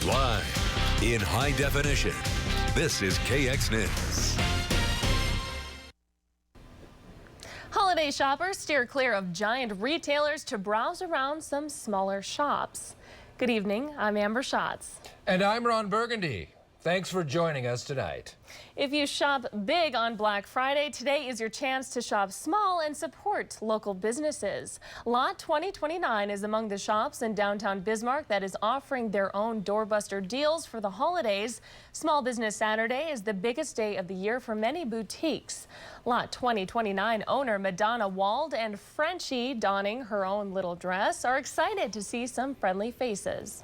Live in high definition, this is KX News. Holiday shoppers steer clear of giant retailers to browse around some smaller shops. Good evening, I'm Amber Schatz. And I'm Ron Burgundy. Thanks for joining us tonight. If you shop big on Black Friday, today is your chance to shop small and support local businesses. Lot 2029 is among the shops in downtown Bismarck that is offering their own doorbuster deals for the holidays. Small Business Saturday is the biggest day of the year for many boutiques. Lot 2029 owner Madonna Wald and Frenchie, donning her own little dress, are excited to see some friendly faces.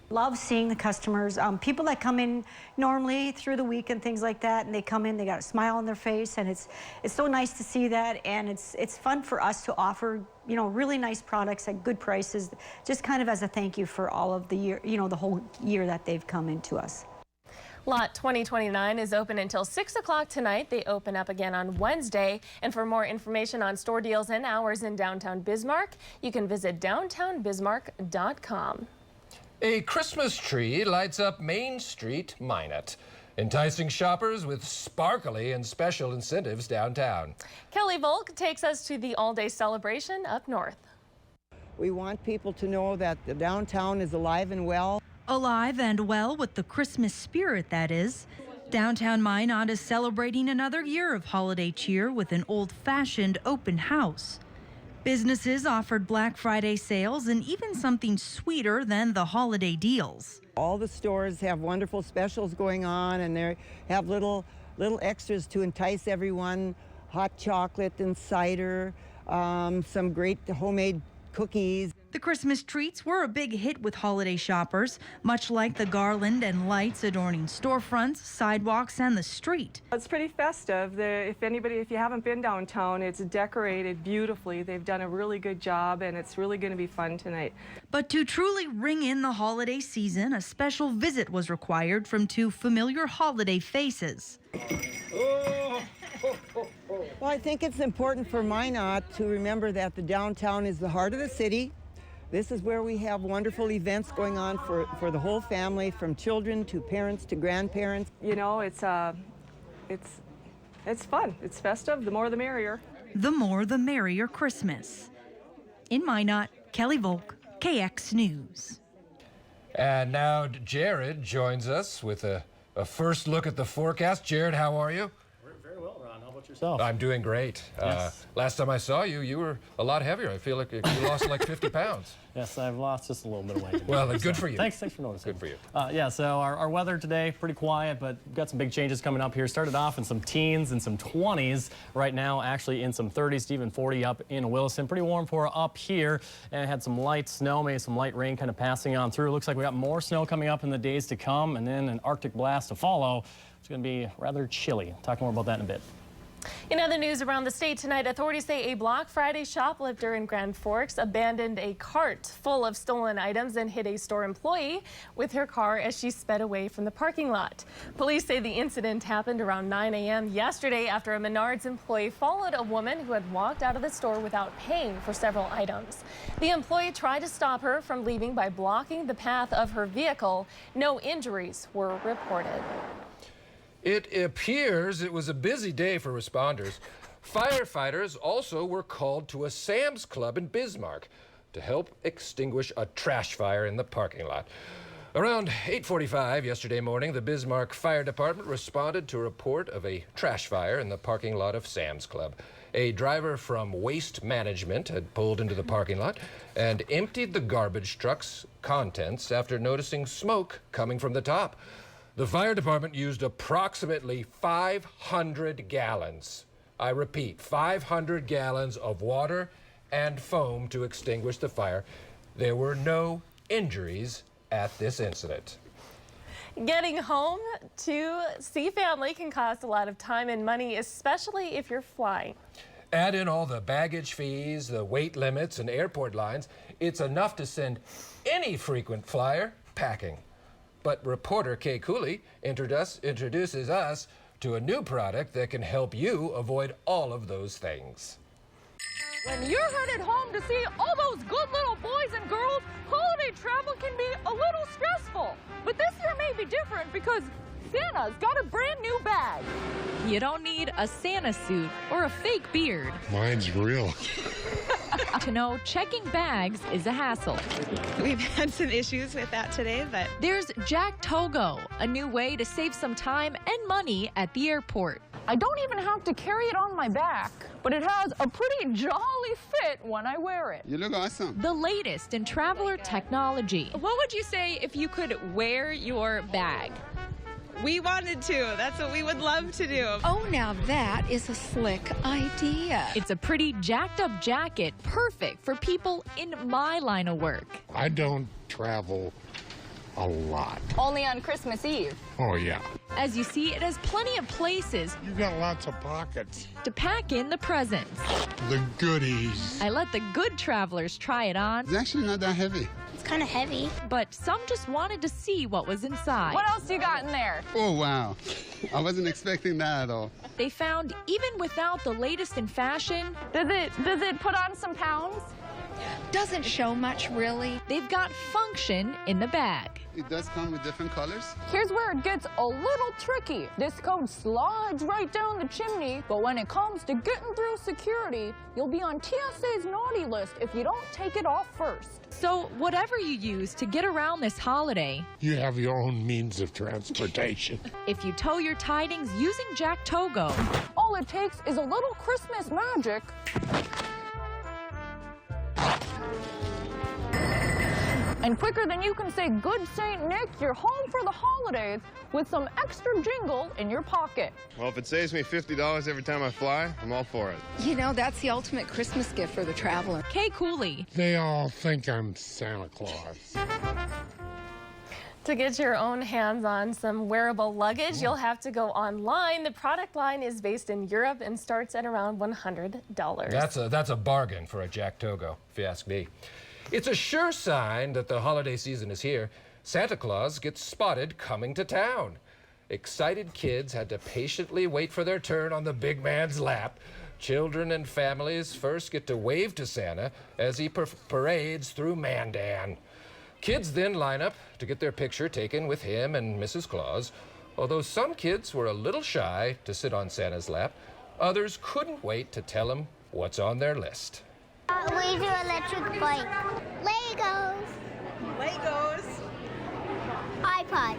Love seeing the customers, people that come in normally through the week and things like that, and they come in, they got a smile on their face, and it's so nice to see that, and it's fun for us to offer, you know, really nice products at good prices, just kind of as a thank you for all of the year, you know, the whole year that they've come into us. Lot 2029 is open until 6 o'clock tonight. They open up again on Wednesday. And for more information on store deals and hours in downtown Bismarck, you can visit downtownbismarck.com. A Christmas tree lights up Main Street, Minot, enticing shoppers with sparkly and special incentives downtown. Kelly Volk takes us to the all-day celebration up north. We want people to know that the downtown is alive and well. Alive and well with the Christmas spirit, that is. Downtown Minot is celebrating another year of holiday cheer with an old-fashioned open house. Businesses offered Black Friday sales and even something sweeter than the holiday deals. All the stores have wonderful specials going on, and they have little extras to entice everyone. Hot chocolate and cider, some great homemade cookies. The Christmas treats were a big hit with holiday shoppers, much like the garland and lights adorning storefronts, sidewalks, and the street. It's pretty festive. If you haven't been downtown, it's decorated beautifully. They've done a really good job, and it's really going to be fun tonight. But to truly ring in the holiday season, a special visit was required from two familiar holiday faces. Well, I think it's important for Minot to remember that the downtown is the heart of the city. This is where we have wonderful events going on for the whole family, from children to parents to grandparents. You know, it's fun. It's festive. The more the merrier. The more the merrier Christmas. In Minot, Kelly Volk, KX News. And now Jared joins us with a first look at the forecast. Jared, how are you? Very well, Ron. How about yourself? I'm doing great. Yes. Last time I saw you, you were a lot heavier. I feel like you lost like 50 pounds. Yes, I've lost just a little bit of weight. Well, good for you. Thanks for noticing. Good for you. Yeah, so our weather today, pretty quiet, but we've got some big changes coming up here. Started off in some teens and some 20s. Right now, actually in some 30s to even 40 up in Williston. Pretty warm for up here. And had some light snow, maybe some light rain kind of passing on through. Looks like we got more snow coming up in the days to come, and then an Arctic blast to follow. It's going to be rather chilly. Talk more about that in a bit. In other news around the state tonight, authorities say a Black Friday shoplifter in Grand Forks abandoned a cart full of stolen items and hit a store employee with her car as she sped away from the parking lot. Police say the incident happened around 9 a.m. yesterday after a Menards employee followed a woman who had walked out of the store without paying for several items. The employee tried to stop her from leaving by blocking the path of her vehicle. No injuries were reported. It appears it was a busy day for responders. Firefighters also were called to a Sam's Club in Bismarck to help extinguish a trash fire in the parking lot. Around 8:45 yesterday morning, the Bismarck Fire Department responded to a report of a trash fire in the parking lot of Sam's Club. A driver from Waste Management had pulled into the parking lot and emptied the garbage truck's contents after noticing smoke coming from the top. The fire department used approximately 500 gallons. I repeat, 500 gallons of water and foam to extinguish the fire. There were no injuries at this incident. Getting home to see family can cost a lot of time and money, especially if you're flying. Add in all the baggage fees, the weight limits, and airport lines. It's enough to send any frequent flyer packing. But reporter Kay Cooley introduces us to a new product that can help you avoid all of those things. When you're headed home to see all those good little boys and girls, holiday travel can be a little stressful. be different because Santa's got a brand new bag. You don't need a Santa suit or a fake beard Mine's real. to know checking bags is a hassle. We've had some issues with that today, but There's Jack Togo, a new way to save some time and money at the airport. I don't even have to carry it on my back, but it has a pretty jolly fit when I wear it. You look awesome. The latest in traveler technology. what would you say if you could wear your bag? We wanted to. That's what we would love to do. Oh, now that is a slick idea. It's a pretty jacked up jacket, perfect for people in my line of work. I don't travel a lot. Only on Christmas Eve. Oh, yeah. As you see, it has plenty of places You got lots of pockets. to pack in the presents. The goodies. I let the good travelers try it on, It's actually not that heavy. It's kind of heavy. but some just wanted to see what was inside. What else you got in there? Oh, wow. I wasn't expecting that at all. They found even without the latest in fashion, Does it put on some pounds? Doesn't show much, really. they've got function in the bag. It does come with different colors. Here's where it gets a little tricky. This code slides right down the chimney, but when it comes to getting through security, you'll be on TSA's naughty list if you don't take it off first. So whatever you use to get around this holiday, You have your own means of transportation. if you tow your tidings using Jack Togo, All it takes is a little Christmas magic. And quicker than you can say good Saint Nick, you're home for the holidays with some extra jingle in your pocket. Well, if it saves me $50 every time I fly, I'm all for it. You know, that's the ultimate Christmas gift for the traveler. Kay Cooley. They all think I'm Santa Claus. To get your own hands on some wearable luggage, you'll have to go online. The product line is based in Europe and starts at around $100. That's a bargain for a Jack Togo, if you ask me. It's a sure sign that the holiday season is here. Santa Claus gets spotted coming to town. Excited kids had to patiently wait for their turn on the big man's lap. Children and families first get to wave to Santa as he parades through Mandan. Kids then line up to get their picture taken with him and Mrs. Claus. Although some kids were a little shy to sit on Santa's lap, others couldn't wait to tell him what's on their list. We do electric bike. Legos. iPod.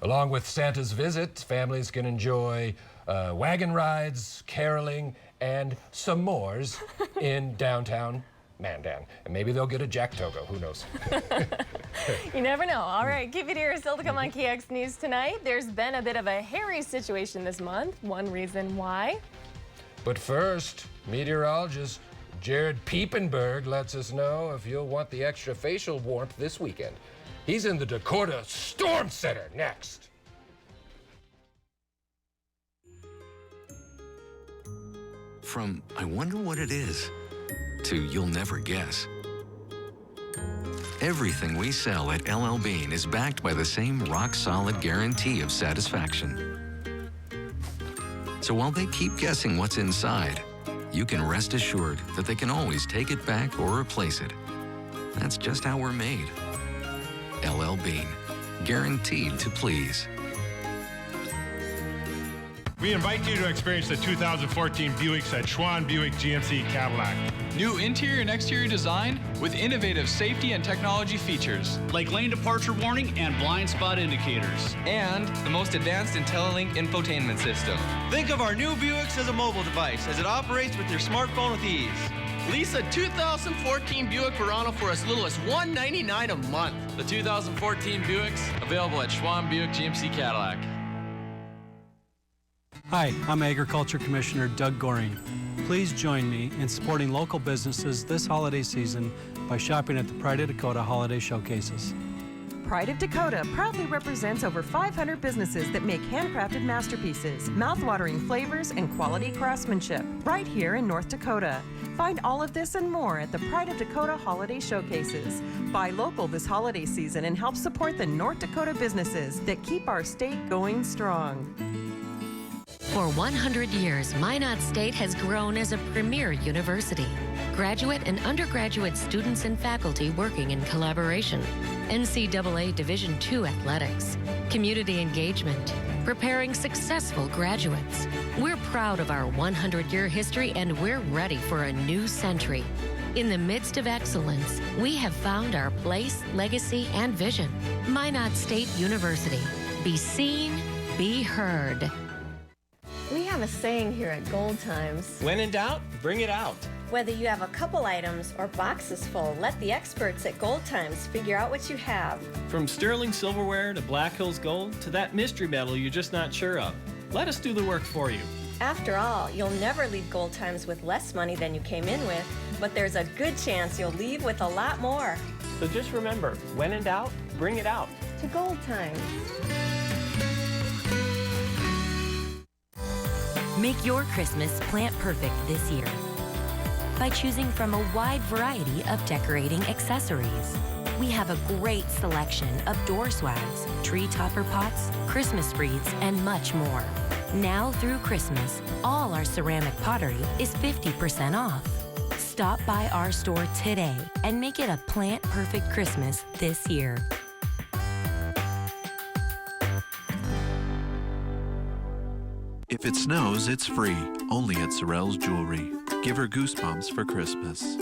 Along with Santa's visit, families can enjoy wagon rides, caroling, and s'mores in downtown Mandan. And maybe they'll get a Jack Togo, who knows? You never know. All right, keep it here. Still to come on KX News tonight. There's been a bit of a hairy situation this month. One reason why. But first, meteorologist Jared Piepenburg lets us know if you'll want the extra facial warmth this weekend. He's in the Dakota Storm Center next. From I wonder what it is to you'll never guess. Everything we sell at LL Bean is backed by the same rock-solid guarantee of satisfaction. So while they keep guessing what's inside, you can rest assured that they can always take it back or replace it. That's just how we're made. LL Bean, guaranteed to please. We invite you to experience the 2014 Buicks at Schwann Buick GMC Cadillac. New interior and exterior design with innovative safety and technology features. Like lane departure warning and blind spot indicators. And the most advanced IntelliLink infotainment system. Think of our new Buicks as a mobile device as it operates with your smartphone with ease. Lease a 2014 Buick Verano for as little as $199 a month. The 2014 Buicks available at Schwann Buick GMC Cadillac. Hi, I'm Agriculture Commissioner Doug Goring. Please join me in supporting local businesses this holiday season by shopping at the Pride of Dakota Holiday Showcases. Pride of Dakota proudly represents over 500 businesses that make handcrafted masterpieces, mouth-watering flavors, and quality craftsmanship right here in North Dakota. Find all of this and more at the Pride of Dakota Holiday Showcases. Buy local this holiday season and help support the North Dakota businesses that keep our state going strong. For 100 years, Minot State has grown as a premier university. graduate and undergraduate students and faculty working in collaboration, NCAA Division II athletics, community engagement, preparing successful graduates. We're proud of our 100-year history and we're ready for a new century. In the midst of excellence, we have found our place, legacy, and vision. Minot State University. Be seen, be heard. We have a saying here at Gold Times. When in doubt, bring it out. Whether you have a couple items or boxes full, let the experts at Gold Times figure out what you have. From sterling silverware to Black Hills Gold to that mystery metal you're just not sure of. Let us do the work for you. After all, you'll never leave Gold Times with less money than you came in with, but there's a good chance you'll leave with a lot more. So just remember, when in doubt, bring it out. To Gold Times. Make your Christmas plant perfect this year by choosing from a wide variety of decorating accessories. We have a great selection of door swags, tree topper pots, Christmas wreaths, and much more. Now through Christmas, all our ceramic pottery is 50% off. Stop by our store today and make it a plant-perfect Christmas this year. If it snows, it's free, only at Sorel's Jewelry. Give her goosebumps for Christmas.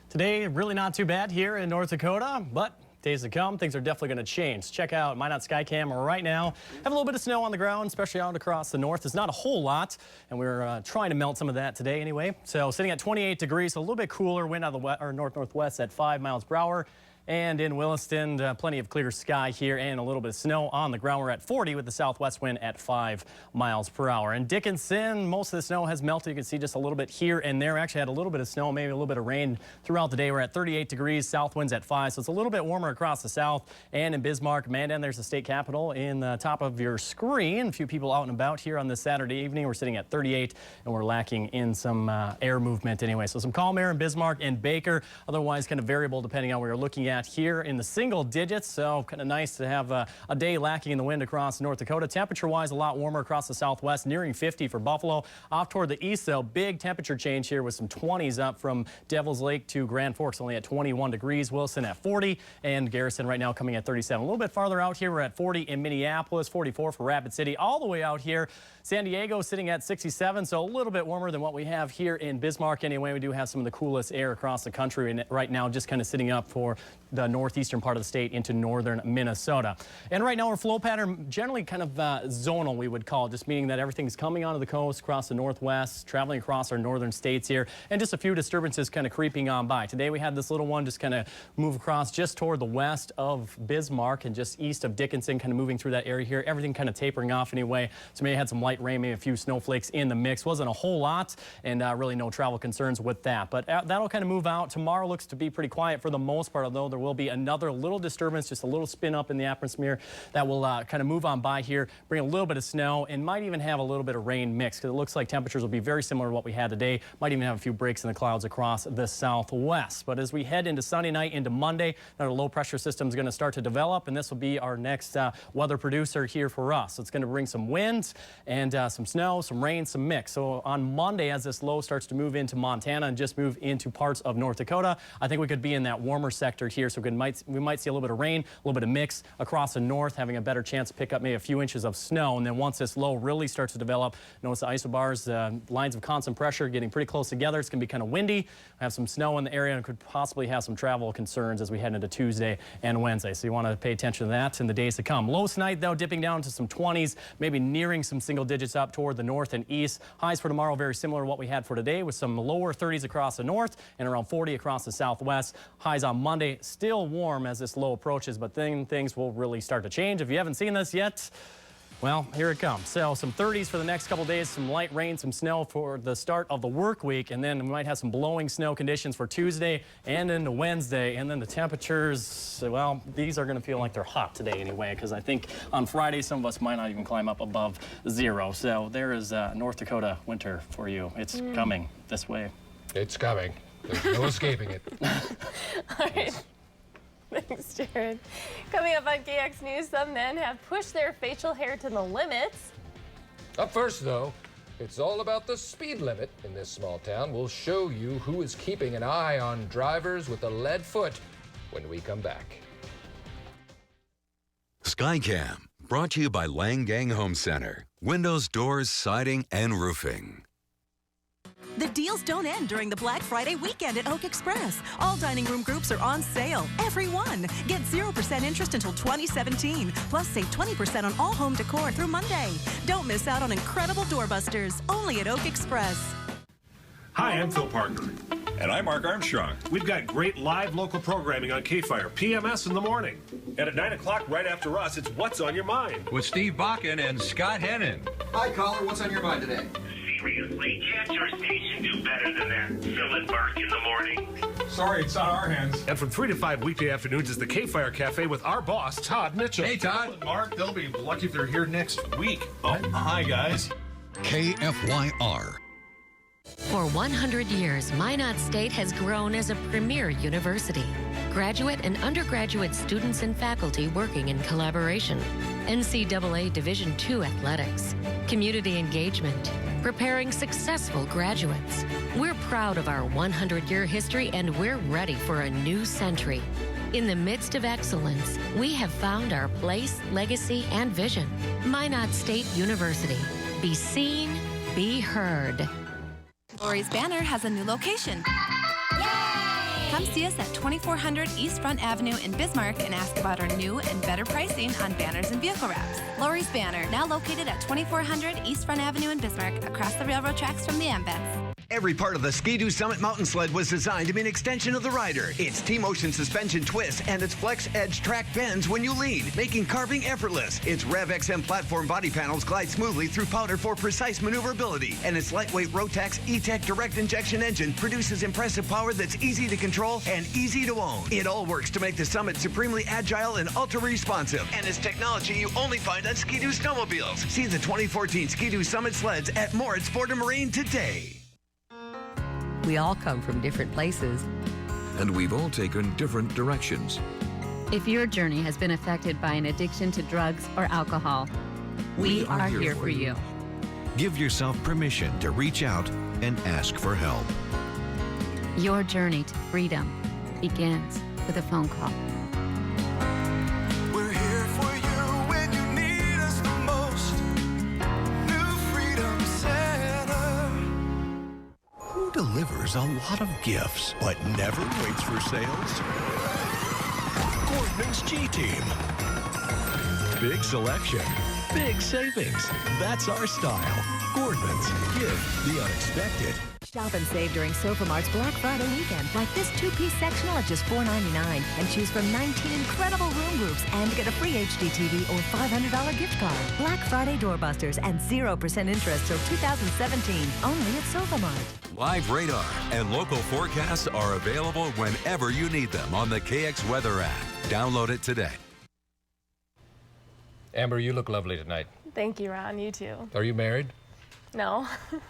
Today, really not too bad here in North Dakota, but days to come, things are definitely going to change. Check out Minot Skycam right now. Have a little bit of snow on the ground, especially out across the north. It's not a whole lot, and we're trying to melt some of that today anyway. So sitting at 28 degrees, a little bit cooler, wind out of the north-northwest at 5 miles per hour. And in Williston, plenty of clear sky here and a little bit of snow on the ground. We're at 40 with the southwest wind at 5 miles per hour. In Dickinson, most of the snow has melted. You can see just a little bit here and there. Actually had a little bit of snow, maybe a little bit of rain throughout the day. We're at 38 degrees, south winds at 5, so it's a little bit warmer across the south. And in Bismarck, Mandan, there's the state capitol in the top of your screen. A few people out and about here on this Saturday evening. We're sitting at 38, and we're lacking in some air movement anyway. So some calm air in Bismarck and Baker. Otherwise, kind of variable depending on what you're looking at here in the single digits. So kind of nice to have a day lacking in the wind across North Dakota. Temperature-wise, a lot warmer across the southwest, nearing 50 for Buffalo. Off toward the east, though, big temperature change here with some 20s up from Devil's Lake to Grand Forks, only at 21 degrees. Wilson at 40, and Garrison right now coming at 37. A little bit farther out here, we're at 40 in Minneapolis, 44 for Rapid City. All the way out here, San Diego sitting at 67, so a little bit warmer than what we have here in Bismarck anyway. We do have some of the coolest air across the country and right now, just kind of sitting up for the northeastern part of the state into northern Minnesota. And right now our flow pattern generally kind of zonal, we would call it, just meaning that everything's coming onto the coast across the northwest, traveling across our northern states here, and just a few disturbances kind of creeping on by. Today we had this little one just kind of move across just toward the west of Bismarck and just east of Dickinson, kind of moving through that area here. Everything kind of tapering off anyway. So maybe had some light rain, maybe a few snowflakes in the mix. Wasn't a whole lot, and really no travel concerns with that. But that'll kind of move out. Tomorrow looks to be pretty quiet for the most part, although there will be another little disturbance, just a little spin up in the atmosphere that will kind of move on by here, bring a little bit of snow, and might even have a little bit of rain mix, because it looks like temperatures will be very similar to what we had today. Might even have a few breaks in the clouds across the southwest. But as we head into Sunday night, into Monday, another low pressure system is going to start to develop, and this will be our next weather producer here for us. It's going to bring some winds and some snow, some rain, some mix. So on Monday, as this low starts to move into Montana and just move into parts of North Dakota, I think we could be in that warmer sector here. So we might see a little bit of rain, a little bit of mix across the north, having a better chance to pick up maybe a few inches of snow. And then once this low really starts to develop, notice the isobars, lines of constant pressure getting pretty close together. It's going to be kind of windy, have some snow in the area, and could possibly have some travel concerns as we head into Tuesday and Wednesday. So you want to pay attention to that in the days to come. Lows tonight, though, dipping down to some 20s, maybe nearing some single digits up toward the north and east. Highs for tomorrow very similar to what we had for today, with some lower 30s across the north and around 40 across the southwest. Highs on Monday still warm as this low approaches, but then things will really start to change. If you haven't seen this yet, well, here it comes. So some 30s for the next couple days, some light rain, some snow for the start of the work week, and then we might have some blowing snow conditions for Tuesday and into Wednesday. And then the temperatures, well, these are going to feel like they're hot today anyway, because I think on Friday some of us might not even climb up above 0. So there is North Dakota winter for you. It's coming this way. It's coming. There's no escaping it. All right. Thanks, Jared. Coming up on KX News, some men have pushed their facial hair to the limits. Up first, though, It's all about the speed limit in this small town. We'll show you who is keeping an eye on drivers with a lead foot when we come back. Skycam, brought to you by Lang Home Center. Windows, doors, siding, and roofing. The deals don't end during the Black Friday weekend at Oak Express. All dining room groups are on sale. Every one. Get 0% interest until 2017. Plus save 20% on all home decor through Monday. Don't miss out on incredible doorbusters. Only at Oak Express. Hi, I'm Phil Parker. And I'm Mark Armstrong. We've got great live local programming on K-Fire, PMS in the morning. And at 9 o'clock right after us, it's What's on Your Mind? With Steve Bakken and Scott Hennon. Hi, caller. What's on your mind today? Seriously, can't your station do better than that? Phil and Mark in the morning. Sorry, it's on our hands. And from 3 to 5 weekday afternoons is the K-Fire Cafe with our boss, Todd Mitchell. Hey, Todd. Mark, they'll be lucky if they're here next week. Oh, hi, guys. KFYR. For 100 years, Minot State has grown as a premier university. Graduate and undergraduate students and faculty working in collaboration. NCAA Division II athletics. Community engagement. Preparing successful graduates. We're proud of our 100-year history and we're ready for a new century. In the midst of excellence, we have found our place, legacy, and vision. Minot State University. Be seen, be heard. Lori's Banner has a new location. Yay! Come see us at 2400 East Front Avenue in Bismarck and ask about our new and better pricing on banners and vehicle wraps. Lori's Banner, now located at 2400 East Front Avenue in Bismarck, across the railroad tracks from the AMVETS. Every part of the Ski-Doo Summit Mountain Sled was designed to be an extension of the rider. Its T-Motion suspension twists and its Flex Edge track bends when you lean, making carving effortless. Its Rev XM platform body panels glide smoothly through powder for precise maneuverability, and its lightweight Rotax E-Tech direct injection engine produces impressive power that's easy to control and easy to own. It all works to make the Summit supremely agile and ultra-responsive, and it's technology you only find on Ski-Doo snowmobiles. See the 2014 Ski-Doo Summit sleds at Moritz Sport & Marine today. We all come from different places. And we've all taken different directions. If your journey has been affected by an addiction to drugs or alcohol, we are here for you. Give yourself permission to reach out and ask for help. Your journey to freedom begins with a phone call. We're here for you when you need us the most. New Freedom Center. Who delivers a lot of gifts but never waits for sales? Gordman's G-Team. Big selection, big savings. That's our style. Gordman's. Give the unexpected. Shop and save during SofaMart's Black Friday weekend, like this two-piece sectional at just $4.99, and choose from 19 incredible room groups and get a free HD TV or $500 gift card. Black Friday doorbusters and 0% interest till 2017, only at SofaMart. Live radar and local forecasts are available whenever you need them on the KX Weather app. Download it today. Amber, you look lovely tonight. Thank you, Ron. You too. Are you married? No.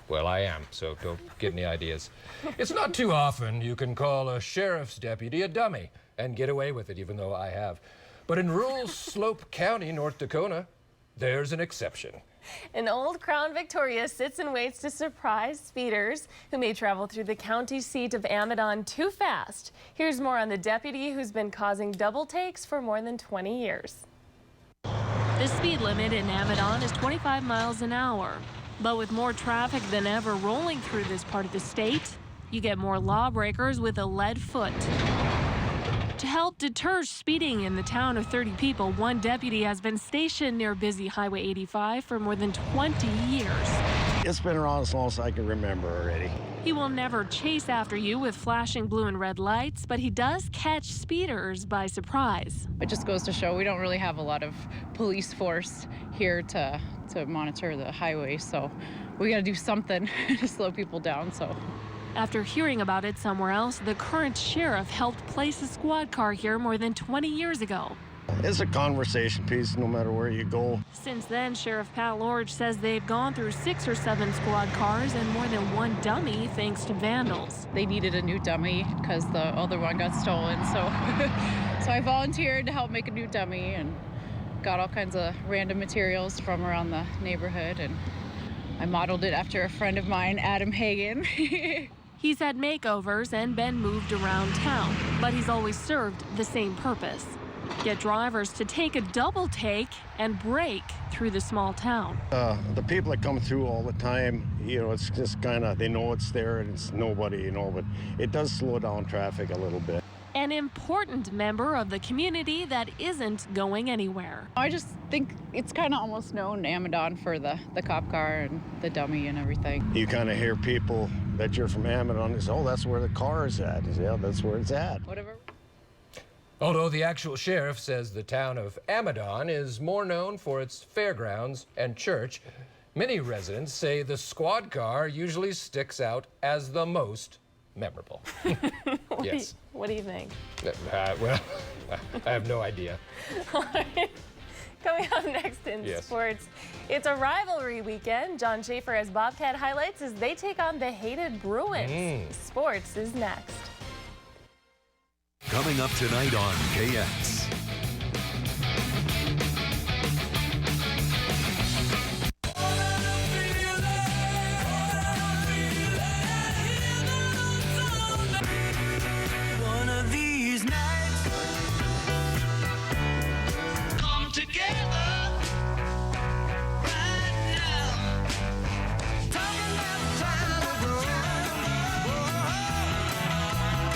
Well, I am, so don't get any ideas. It's not too often you can call a sheriff's deputy a dummy and get away with it, even though I have. But in rural Slope County, North Dakota, there's an exception. An old Crown Victoria sits and waits to surprise speeders who may travel through the county seat of Amidon too fast. Here's more on the deputy who's been causing double takes for more than 20 years. The speed limit in Amidon is 25 miles an hour. But with more traffic than ever rolling through this part of the state, you get more lawbreakers with a lead foot. To help deter speeding in the town of 30 people, one deputy has been stationed near busy Highway 85 for more than 20 years. It's been around as long as I can remember already. He will never chase after you with flashing blue and red lights, but he does catch speeders by surprise. It just goes to show we don't really have a lot of police force here to monitor the highway, so we got to do something to slow people down. So, after hearing about it somewhere else, the current sheriff helped place a squad car here more than 20 years ago. It's a conversation piece no matter where you go. Since then, Sheriff Pat Lorge says they've gone through 6 or 7 squad cars and more than 1 dummy thanks to vandals. They needed a new dummy because the other one got stolen, so I volunteered to help make a new dummy and got all kinds of random materials from around the neighborhood and I modeled it after a friend of mine, Adam Hagen. He's had makeovers and been moved around town, but he's always served the same purpose. Get drivers to take a double take and break through the small town. The people that come through all the time, you know, it's just kind of, they know it's there and it's nobody, you know, but it does slow down traffic a little bit. An important member of the community that isn't going anywhere. I just think it's kind of almost known Amadon for the cop car and the dummy and everything. You kind of hear people that you're from Amadon and say, oh, that's where the car is at. Yeah, that's where it's at. Whatever. Although the actual sheriff says the town of Amadon is more known for its fairgrounds and church, many residents say the squad car usually sticks out as the most memorable. Yes. What do you think? Well, I have no idea. All right. Coming up next in Yes. sports, it's a rivalry weekend. Jon Schaeffer has Bobcat highlights as they take on the hated Bruins. Sports is next. Coming up tonight on KX. One of these nights, come together right now. Talking about time.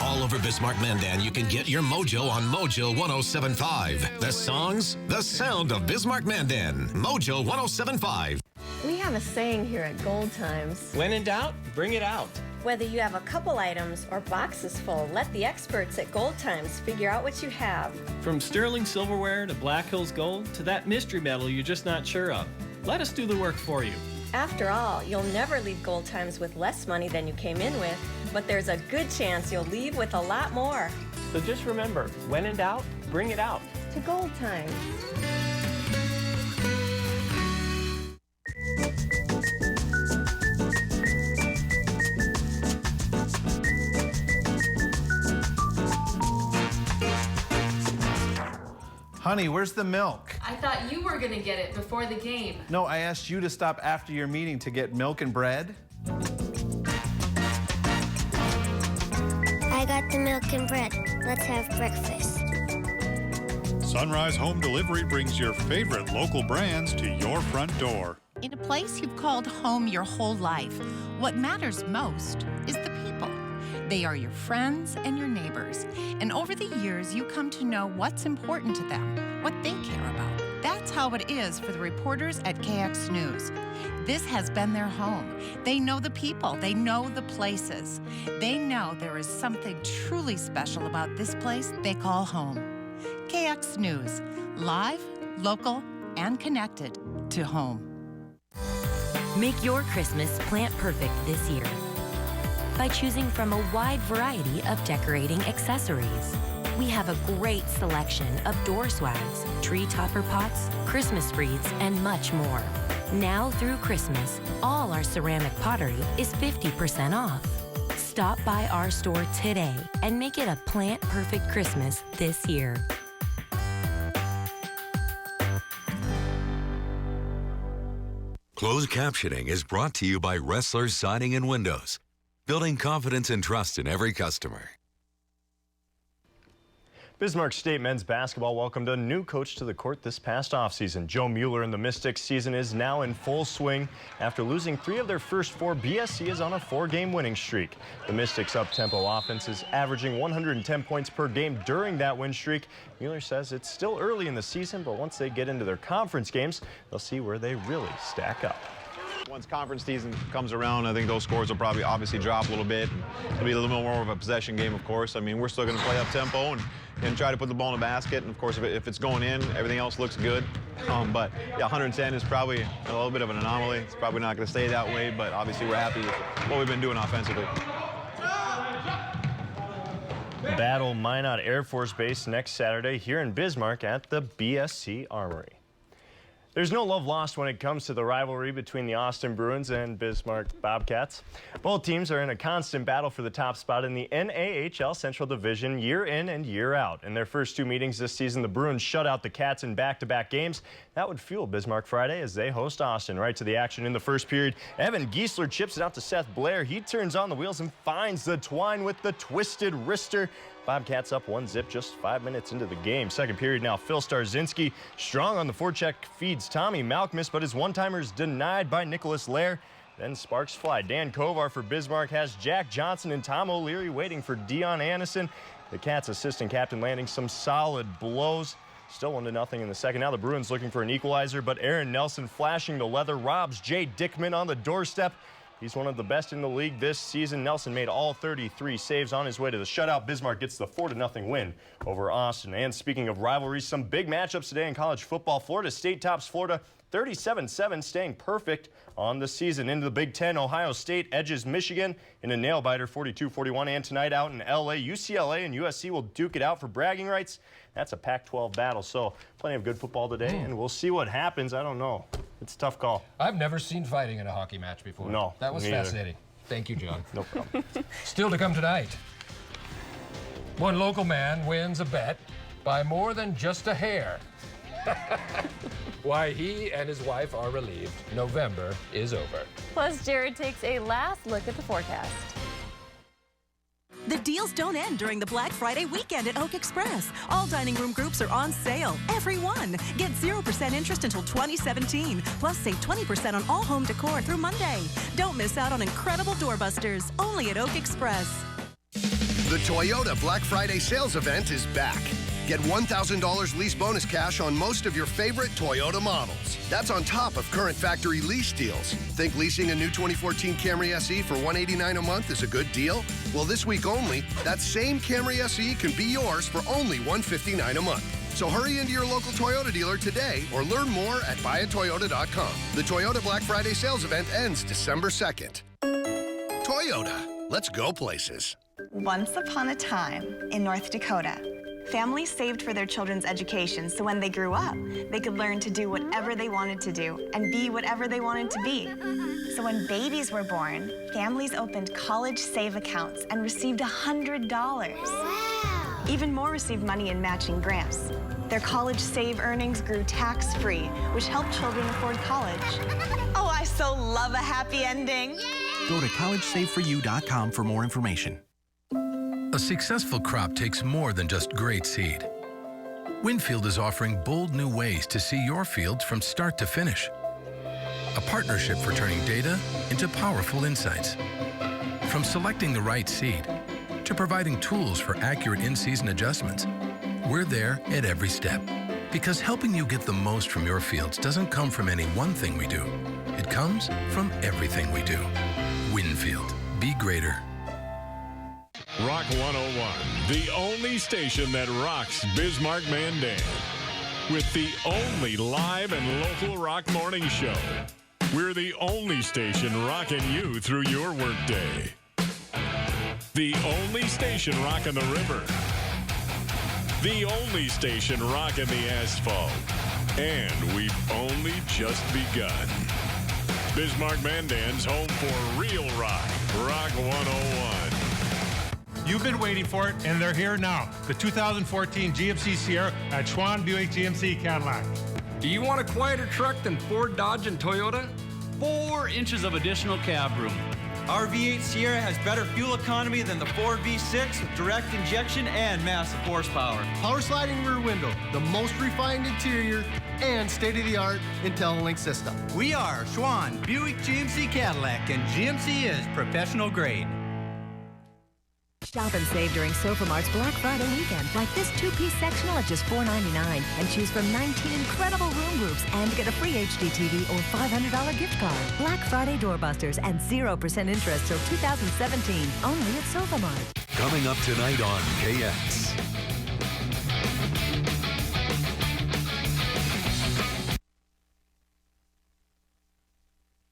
All over Bismarck Mandan, you can get your mojo on Mojo 107.5. The songs, the sound of Bismarck Mandan. Mojo 107.5. We have a saying here at Gold Times. When in doubt, bring it out. Whether you have a couple items or boxes full, let the experts at Gold Times figure out what you have. From sterling silverware to Black Hills Gold to that mystery metal you're just not sure of. Let us do the work for you. After all, you'll never leave Gold Times with less money than you came in with, but there's a good chance you'll leave with a lot more. So just remember, when in doubt, bring it out. To Gold Times. Honey, where's the milk? I thought you were gonna get it before the game. No, I asked you to stop after your meeting to get milk and bread. I got the milk and bread. Let's have breakfast. Sunrise Home Delivery brings your favorite local brands to your front door. In a place you've called home your whole life, what matters most is the people. They are your friends and your neighbors. And over the years, you come to know what's important to them, what they care about. That's how it is for the reporters at KX News. This has been their home. They know the people. They know the places. They know there is something truly special about this place they call home. KX News, live, local, and connected to home. Make your Christmas plant perfect this year by choosing from a wide variety of decorating accessories. We have a great selection of door swags, tree topper pots, Christmas wreaths, and much more. Now through Christmas, all our ceramic pottery is 50% off. Stop by our store today and make it a plant-perfect Christmas this year. Closed captioning is brought to you by Wrestler Siding and Windows, building confidence and trust in every customer. Bismarck State men's basketball welcomed a new coach to the court this past offseason. Joe Mueller and the Mystics season is now in full swing. After losing 3 of their first 4, BSC is on a 4-game winning streak. The Mystics' up-tempo offense is averaging 110 points per game during that win streak. Mueller says it's still early in the season, but once they get into their conference games, they'll see where they really stack up. Once conference season comes around, I think those scores will probably obviously drop a little bit. It'll be a little bit more of a possession game, of course. I mean, we're still going to play up tempo and try to put the ball in the basket. And of course, if it's going in, everything else looks good. But yeah, 110 is probably a little bit of an anomaly. It's probably not going to stay that way, but obviously we're happy with what we've been doing offensively. Battle Minot Air Force Base next Saturday here in Bismarck at the BSC Armory. There's no love lost when it comes to the rivalry between the Austin Bruins and Bismarck Bobcats. Both teams are in a constant battle for the top spot in the NAHL Central Division year in and year out. In their first 2 meetings this season, the Bruins shut out the Cats in back-to-back games. That would fuel Bismarck Friday as they host Austin. Right to the action in the first period. Evan Giesler chips it out to Seth Blair. He turns on the wheels and finds the twine with the twisted wrister. Bobcats up 1-0 just 5 minutes into the game. Second period now, Phil Starzinski strong on the forecheck feeds Tommy Malkmus, but his one-timer's denied by Nicholas Lair. Then sparks fly. Dan Kovar for Bismarck has Jack Johnson and Tom O'Leary waiting for Dion Anderson. The Cats assistant captain landing some solid blows. Still 1-0 in the second. Now the Bruins looking for an equalizer, but Aaron Nelson flashing the leather robs Jay Dickman on the doorstep. He's one of the best in the league this season. Nelson made all 33 saves on his way to the shutout. Bismarck gets the 4-0 win over Austin. And speaking of rivalries, some big matchups today in college football. Florida State tops Florida 37-7, staying perfect on the season. Into the Big Ten, Ohio State edges Michigan in a nail-biter 42-41. And tonight out in L.A., UCLA and USC will duke it out for bragging rights. That's a Pac-12 battle, so plenty of good football today, and we'll see what happens. I don't know. It's a tough call. I've never seen fighting in a hockey match before. No, that was fascinating. Thank you, John. No problem. Still to come tonight. One local man wins a bet by more than just a hair. Why he and his wife are relieved. November is over. Plus, Jared takes a last look at the forecast. The deals don't end during the Black Friday weekend at Oak Express. All dining room groups are on sale. Every one. Get 0% interest until 2017. Plus, save 20% on all home decor through Monday. Don't miss out on incredible doorbusters. Only at Oak Express. The Toyota Black Friday sales event is back. Get $1,000 lease bonus cash on most of your favorite Toyota models. That's on top of current factory lease deals. Think leasing a new 2014 Camry SE for $189 a month is a good deal? Well, this week only, that same Camry SE can be yours for only $159 a month. So hurry into your local Toyota dealer today or learn more at buyatoyota.com. The Toyota Black Friday sales event ends December 2nd. Toyota, let's go places. Once upon a time in North Dakota, families saved for their children's education so when they grew up, they could learn to do whatever they wanted to do and be whatever they wanted to be. So when babies were born, families opened college save accounts and received $100. Wow. Even more received money in matching grants. Their college save earnings grew tax-free, which helped children afford college. Oh, I so love a happy ending. Yay! Go to collegesaveforyou.com for more information. A successful crop takes more than just great seed. Winfield is offering bold new ways to see your fields from start to finish. A partnership for turning data into powerful insights. From selecting the right seed to providing tools for accurate in-season adjustments, we're there at every step. Because helping you get the most from your fields doesn't come from any one thing we do. It comes from everything we do. Winfield. Be greater. Rock 101, the only station that rocks Bismarck Mandan. With the only live and local rock morning show. We're the only station rocking you through your workday. The only station rocking the river. The only station rocking the asphalt. And we've only just begun. Bismarck Mandan's home for real rock. Rock 101. You've been waiting for it, and they're here now. The 2014 GMC Sierra at Schwann Buick GMC Cadillac. Do you want a quieter truck than Ford, Dodge, and Toyota? 4 inches of additional cab room. Our V8 Sierra has better fuel economy than the Ford V6 with direct injection and massive horsepower. Power sliding rear window, the most refined interior, and state-of-the-art IntelliLink system. We are Schwann Buick GMC Cadillac, and GMC is professional grade. Shop and save during SofaMart's Black Friday weekend, like this 2-piece sectional at just $4.99, and choose from 19 incredible room groups and get a free HD TV or $500 gift card. Black Friday doorbusters and 0% interest till 2017, only at SofaMart. Coming up tonight on KX.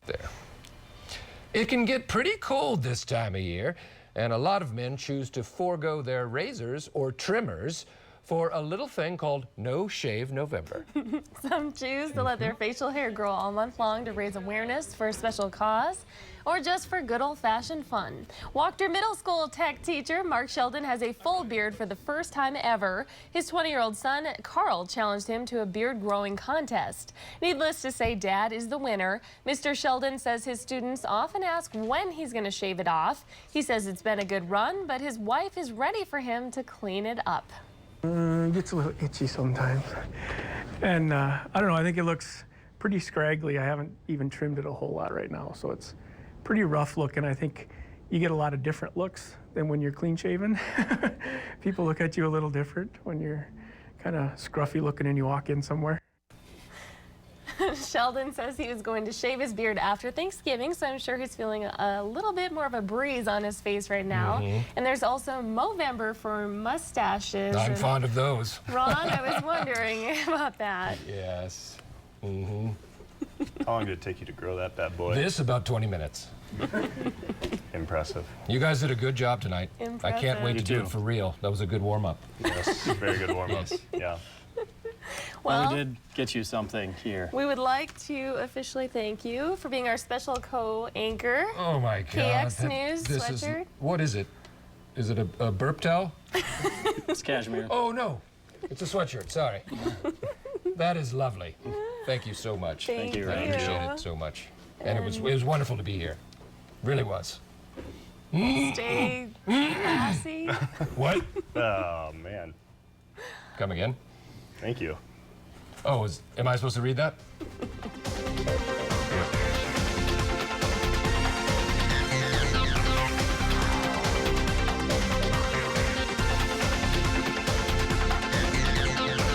There. It can get pretty cold this time of year, and a lot of men choose to forego their razors or trimmers for a little thing called No Shave November. Some choose to let their facial hair grow all month long to raise awareness for a special cause, or just for good old-fashioned fun. Wachter Middle School tech teacher Mark Sheldon has a full beard for the first time ever. His 20-year-old son, Carl, challenged him to a beard-growing contest. Needless to say, Dad is the winner. Mr. Sheldon says his students often ask when he's going to shave it off. He says it's been a good run, but his wife is ready for him to clean it up. It gets a little itchy sometimes. And I don't know, I think it looks pretty scraggly. I haven't even trimmed it a whole lot right now, so it's pretty rough looking. I think you get a lot of different looks than when you're clean shaven. People look at you a little different when you're kind of scruffy looking and you walk in somewhere. Sheldon says he was going to shave his beard after Thanksgiving, so I'm sure he's feeling a little bit more of a breeze on his face right now. And there's also Movember for mustaches. I'm fond of those. Ron, I was wondering about that. Yes. How long did it take you to grow that bad boy? This, about 20 minutes. Impressive. You guys did a good job tonight. I can't wait to do it for real. That was a good warm-up. Yes, very good warm-up. Yes. Yeah. Well, we did get you something here. We would like to officially thank you for being our special co-anchor. Oh my God. KX News sweatshirt. What is it? Is it a burp towel? It's cashmere. Oh no, it's a sweatshirt, sorry. That is lovely. Thank you so much. Thank you. I appreciate it so much. And it was wonderful to be here. Really was. Stay classy. What? Oh man. Come again? Thank you. Oh, am I supposed to read that?